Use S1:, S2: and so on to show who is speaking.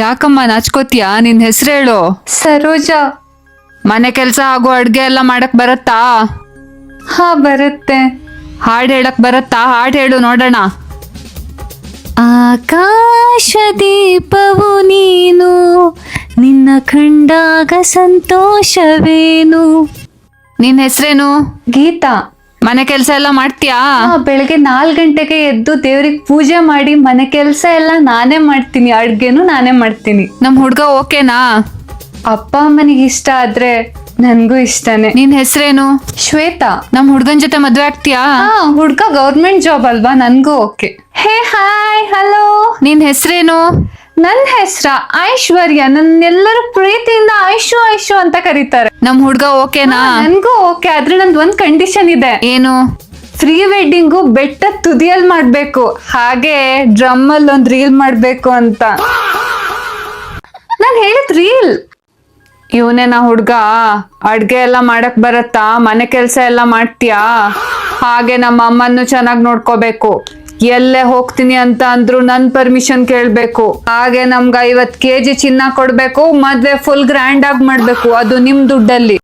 S1: ಯಾಕಮ್ಮ ನಾಚ್ಕೋತಿಯಾ? ನಿನ್ ಹೆಸರು ಹೇಳು.
S2: ಸರೋಜಾ.
S1: ಮನೆ ಕೆಲಸ ಹಾಗೂ ಅಡ್ಗೆ ಎಲ್ಲ ಮಾಡಕ್ ಬರತ್ತಾ?
S2: ಹಾ, ಬರುತ್ತೆ.
S1: ಹಾಡ್ ಹೇಳಕ್ ಬರತ್ತಾ? ಹಾಡ್ ಹೇಳು ನೋಡೋಣ.
S2: ಆಕಾಶ ದೀಪವು ನೀನು, ನಿನ್ನ ಕಂಡಾಗ ಸಂತೋಷವೇನು.
S1: ನಿನ್ ಹೆಸರೇನು?
S2: ಗೀತಾ.
S1: ಮನೆ ಕೆಲಸ ಎಲ್ಲ ಮಾಡ್ತೀಯಾ?
S2: ಬೆಳಗ್ಗೆ 4 ಗಂಟೆಗೆ ಎದ್ದು ದೇವ್ರಿಗೆ ಪೂಜೆ ಮಾಡಿ ಮನೆ ಕೆಲಸ ಎಲ್ಲ ನಾನೇ ಮಾಡ್ತೀನಿ, ಅಡ್ಗೆನು ನಾನೇ ಮಾಡ್ತೀನಿ.
S1: ನಮ್ ಹುಡ್ಗ ಓಕೆನಾ?
S2: ಅಪ್ಪ ಅಮ್ಮನಿಗೆ ಇಷ್ಟ ಆದ್ರೆ ನನ್ಗೂ ಇಷ್ಟನೇ.
S1: ನಿನ್ ಹೆಸರೇನು?
S2: ಶ್ವೇತಾ.
S1: ನಮ್ ಹುಡ್ಗನ್ ಜೊತೆ ಮದ್ವೆ ಆಗ್ತೀಯಾ?
S2: ಹುಡ್ಗ ಗೌರ್ಮೆಂಟ್ ಜಾಬ್ ಅಲ್ವಾ, ನನ್ಗೂ ಓಕೆ. ಹೇ ಹಾಯ್ ಹಲೋ.
S1: ನಿನ್ ಹೆಸರೇನು?
S2: ನನ್ನ ಹೆಸ್ರ ಐಶ್ವರ್ಯ. ನನ್ನೆಲ್ಲರೂ ಪ್ರೀತಿಯಿಂದ ಐಶು ಐಶು ಅಂತ ಕರೀತಾರೆ.
S1: ನಮ್ ಹುಡ್ಗ ಓಕೆನಾ?
S2: ನನ್ಗೂ ಓಕೆ, ಆದ್ರೆ ನಂದು ಒಂದ್ ಕಂಡೀಷನ್ ಇದೆ.
S1: ಏನು?
S2: ಪ್ರೀ ವೆಡ್ಡಿಂಗು ಬೆಟ್ಟದ ತುದಿಯಲ್ಲಿ ಮಾಡ್ಬೇಕು, ಹಾಗೆ ಡ್ರಮ್ ಅಲ್ಲಿ ಒಂದ್ ರೀಲ್ ಮಾಡ್ಬೇಕು ಅಂತ. ನಾನ್ ಹೇಳಿದ್ ರೀಲ್.
S1: ಇವನೇನಾ ಹುಡ್ಗ? ಅಡ್ಗೆ ಎಲ್ಲ ಮಾಡಕ್ ಬರತ್ತಾ? ಮನೆ ಕೆಲ್ಸ ಎಲ್ಲ ಮಾಡ್ತೀಯಾ? ಹಾಗೆ ನಮ್ಮ ಅಮ್ಮನ್ನು ಚೆನ್ನಾಗ್ ನೋಡ್ಕೋಬೇಕು. ಎಲ್ಲೇ ಹೋಗ್ತೀನಿ ಅಂತ ಅಂದ್ರು ನನ್ ಪರ್ಮಿಷನ್ ಕೇಳ್ಬೇಕು. ಹಾಗೆ ನಮ್ಗ 50 kg ಚಿನ್ನ ಕೊಡ್ಬೇಕು. ಮದ್ವೆ ಫುಲ್ ಗ್ರ್ಯಾಂಡ್ ಆಗಿ ಮಾಡ್ಬೇಕು, ಅದು ನಿಮ್ ದುಡ್ಡಲ್ಲಿ.